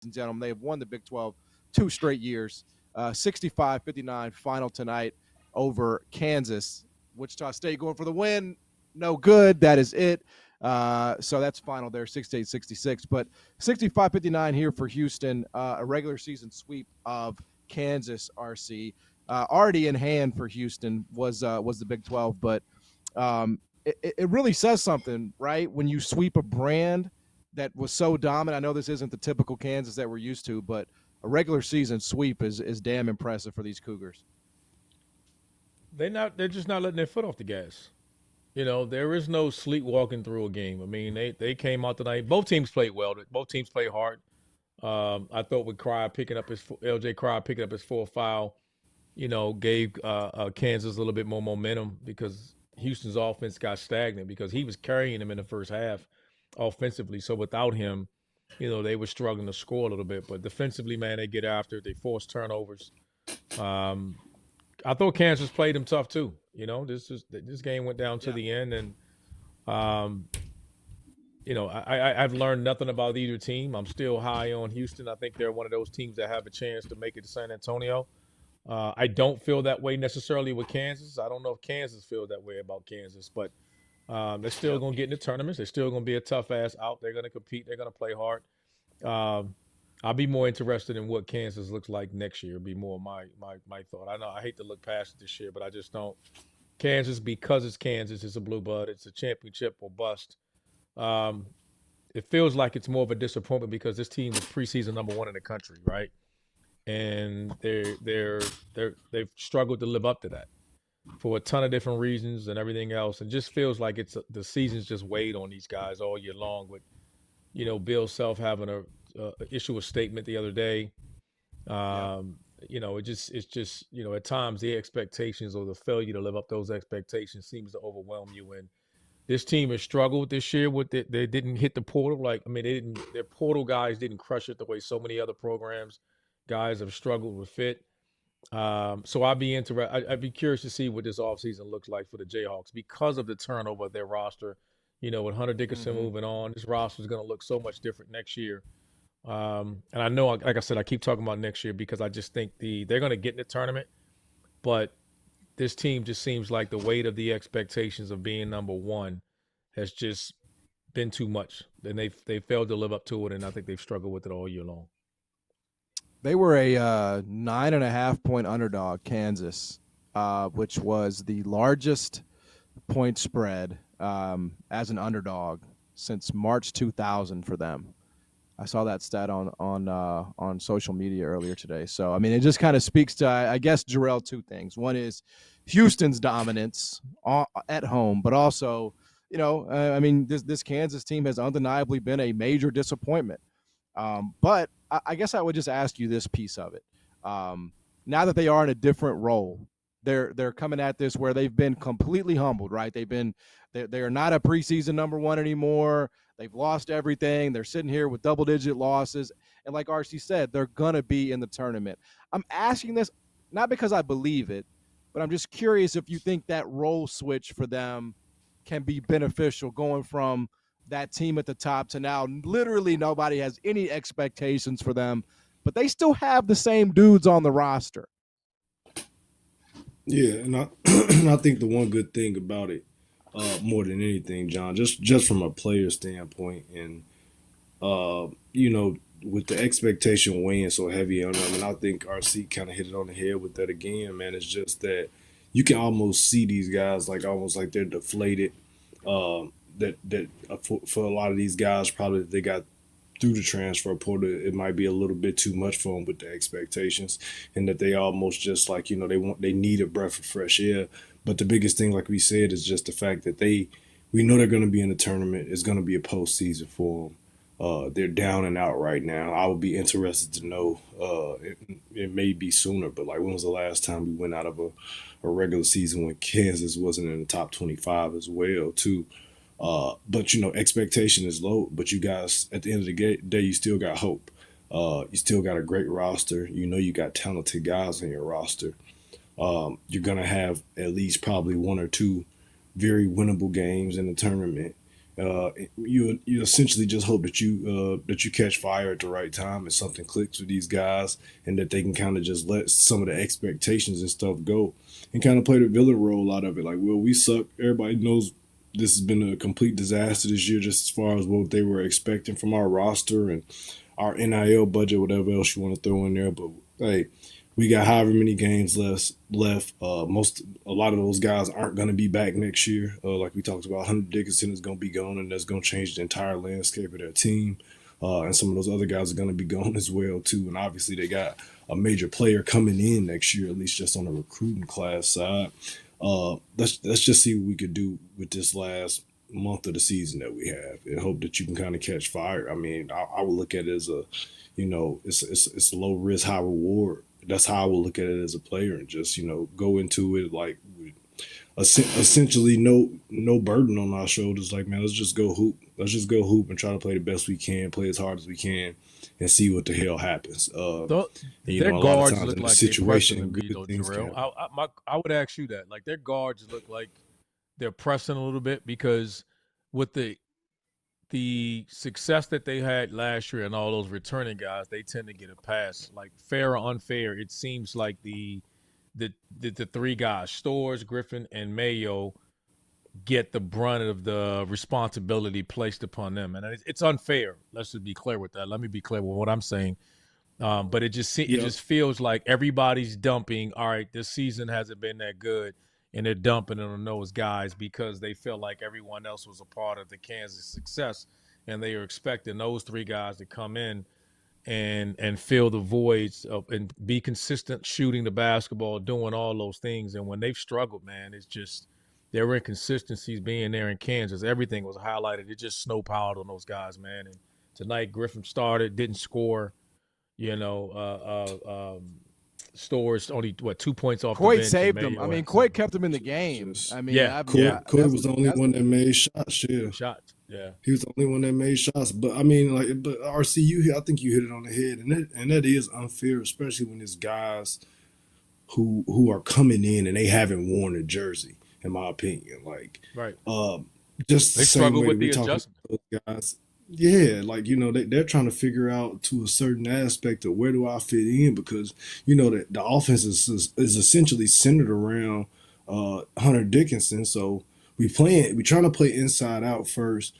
and gentlemen. They have won the Big 12 two straight years. 65-59 final tonight over Kansas. Wichita State going for the win. No good. That is it. So that's final there, 68-66. But 65-59 here for Houston, a regular season sweep of Kansas, RC. Already in hand for Houston was the Big 12, but it really says something, right? When you sweep a brand that was so dominant. I know this isn't the typical Kansas that we're used to, but a regular season sweep is damn impressive for these Cougars. They're just not letting their foot off the gas. There is no sleepwalking through a game. I mean, they came out tonight. Both teams played well. Both teams played hard. I thought with LJ Cryer picking up his fourth foul, gave Kansas a little bit more momentum because Houston's offense got stagnant because he was carrying them in the first half offensively. So without him, they were struggling to score a little bit. But defensively, man, they get after it. They force turnovers. Um, I thought Kansas played them tough too. This game went down to Yeah. the end, and um, I've learned nothing about either team. I'm still high on Houston. I think they're one of those teams that have a chance to make it to San Antonio. I don't feel that way necessarily with Kansas. I don't know if Kansas feels that way about Kansas, but they're still Yep. going to get in the tournaments. They're still going to be a tough ass out. They're going to compete. They're going to play hard. Um, I'll be more interested in what Kansas looks like next year. Be more my thought. I know I hate to look past it this year, but I just don't. Kansas, because it's Kansas, it's a blue blood. It's a championship or bust. Um, it feels like it's more of a disappointment because this team was preseason number one in the country, right? And they've struggled to live up to that for a ton of different reasons and everything else. And just feels like the season's just weighed on these guys all year long. With Bill Self having a issue a statement the other day. Yep. Um, it's just at times the expectations or the failure to live up those expectations seems to overwhelm you. And this team has struggled this year with it. They didn't hit the portal. Like, I mean, they didn't. Their portal guys didn't crush it the way so many other programs guys have struggled with fit. So I'd be curious to see what this offseason looks like for the Jayhawks because of the turnover of their roster. With Hunter Dickinson Mm-hmm. moving on, this roster is going to look so much different next year. And I know, like I said, I keep talking about next year because I just think they're going to get in the tournament, but this team just seems like the weight of the expectations of being number one has just been too much, and they failed to live up to it, and I think they've struggled with it all year long. They were a 9.5 point underdog, Kansas, which was the largest point spread as an underdog since March 2000 for them. I saw that stat on social media earlier today. So I mean, it just kind of speaks to, I guess, Jarrell, two things. One is Houston's dominance at home, but also, I mean, this Kansas team has undeniably been a major disappointment. But I guess I would just ask you this piece of it. Now that they are in a different role, they're coming at this where they've been completely humbled, right? They are not a preseason number one anymore. They've lost everything. They're sitting here with double-digit losses, and like RC said, they're gonna be in the tournament. I'm asking this not because I believe it, but I'm just curious if you think that role switch for them can be beneficial, going from that team at the top to now literally nobody has any expectations for them, but they still have the same dudes on the roster. Yeah, and I and I think the one good thing about it, more than anything, John, just from a player standpoint, and you know, with the expectation weighing so heavy on them, and I think RC kind of hit it on the head with that again, man. It's just that you can almost see these guys like almost like they're deflated. For a lot of these guys, probably they got through the transfer portal, it might be a little bit too much for them with the expectations, and that they almost just like they need a breath of fresh air. But the biggest thing, like we said, is just the fact that we know they're going to be in the tournament. It's going to be a postseason for them. They're down and out right now. I would be interested to know. It may be sooner, but like when was the last time we went out of a regular season when Kansas wasn't in the top 25 as well, too? But expectation is low. But you guys, at the end of the day, you still got hope. You still got a great roster. You got talented guys on your roster. You're gonna have at least probably one or two very winnable games in the tournament, You essentially just hope that you catch fire at the right time and something clicks with these guys, and that they can kind of just let some of the expectations and stuff go, and kind of play the villain role out of it. Like, well, we suck. Everybody knows this has been a complete disaster this year, just as far as what they were expecting from our roster and our NIL budget, whatever else you want to throw in there. But hey, we got however many games left. A lot of those guys aren't going to be back next year. Like we talked about, Hunter Dickinson is going to be gone, and that's going to change the entire landscape of their team. And some of those other guys are going to be gone as well too. And obviously, they got a major player coming in next year, at least just on the recruiting class side. Let's just see what we could do with this last month of the season that we have, and hope that you can kind of catch fire. I mean, I would look at it as it's a low risk, high reward. That's how I would look at it as a player, and just go into it like with essentially no burden on our shoulders. Like, man, let's just go hoop. Let's just go hoop and try to play the best we can, play as hard as we can, and see what the hell happens. Their guards look like situation good things Jarrell. I would ask you that. Like, their guards look like they're pressing a little bit, because with the success that they had last year and all those returning guys, they tend to get a pass. Like, fair or unfair, it seems like the three guys, Stores, Griffin, and Mayo, get the brunt of the responsibility placed upon them, and it's unfair. Let's just be clear with that. Let me be clear with what I'm saying. But it just feels like everybody's dumping. All right, this season hasn't been that good, and they're dumping it on those guys because they feel like everyone else was a part of the Kansas success, and they are expecting those three guys to come in and fill the voids and be consistent shooting the basketball, doing all those things. And when they've struggled, man, it's just their inconsistencies being there in Kansas. Everything was highlighted. It just snowpiled on those guys, man. And tonight, Griffin started, didn't score. Stores only 2 points off Coit the bench. saved them. I mean, Coit kept them in the game. I mean, Coit was the only one that made shots. Yeah, he was the only one that made shots. But I mean, but RC, I think you hit it on the head, and that is unfair, especially when there's guys who are coming in and they haven't worn a jersey. In my opinion, like, right, just they struggle with the adjustment. Those guys, yeah, like, they're trying to figure out to a certain aspect of where do I fit in, because the offense is essentially centered around Hunter Dickinson. So we trying to play inside out first.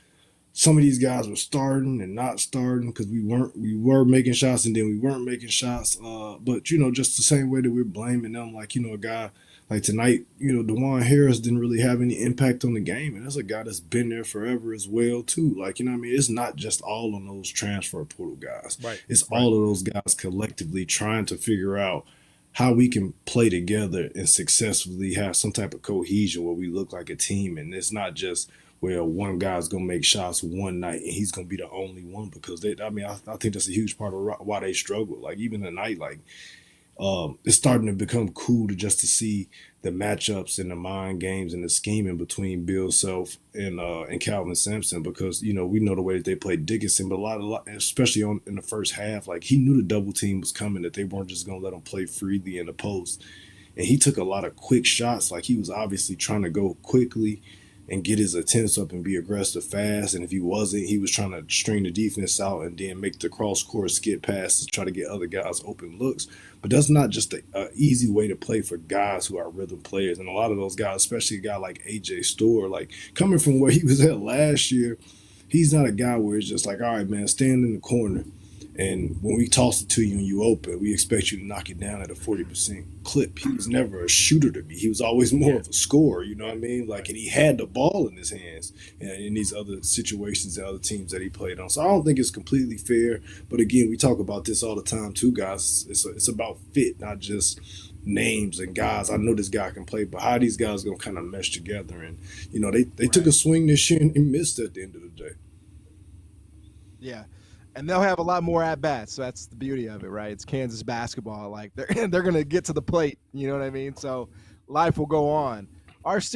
Some of these guys were starting and not starting because we were making shots, and then we weren't making shots. But just the same way that we're blaming them, like, a guy like tonight, DeJuan Harris didn't really have any impact on the game, and that's a guy that's been there forever as well too. Like, what I mean, it's not just all on those transfer portal guys. Right. It's all of those guys collectively trying to figure out how we can play together and successfully have some type of cohesion where we look like a team, and it's not just, well, one guy's gonna make shots one night and he's gonna be the only one, because I think that's a huge part of why they struggle. Like, even tonight, like, it's starting to become cool to see the matchups and the mind games and the scheming between Bill Self and Calvin Sampson, because we know the way that they played Dickinson, but a lot, especially in the first half, like, he knew the double team was coming, that they weren't just gonna let him play freely in the post, and he took a lot of quick shots. Like, he was obviously trying to go quickly and get his attempts up and be aggressive fast. And if he wasn't, he was trying to string the defense out and then make the cross-court skip pass to try to get other guys open looks. But that's not just an easy way to play for guys who are rhythm players. And a lot of those guys, especially a guy like AJ Store, like, coming from where he was at last year, he's not a guy where it's just like, all right, man, stand in the corner, and when we toss it to you and you open, we expect you to knock it down at a 40% clip. He was never a shooter to me. He was always more of a scorer, you know what I mean? Like, and he had the ball in his hands in these other situations and other teams that he played on. So I don't think it's completely fair. But again, we talk about this all the time too, guys. It's about fit, not just names and guys. I know this guy can play, but how these guys going to kind of mesh together? And, they took a swing this year and missed at the end of the day. Yeah. And they'll have a lot more at bats. So that's the beauty of it, right? It's Kansas basketball. Like, they're going to get to the plate. You know what I mean? So life will go on. RC,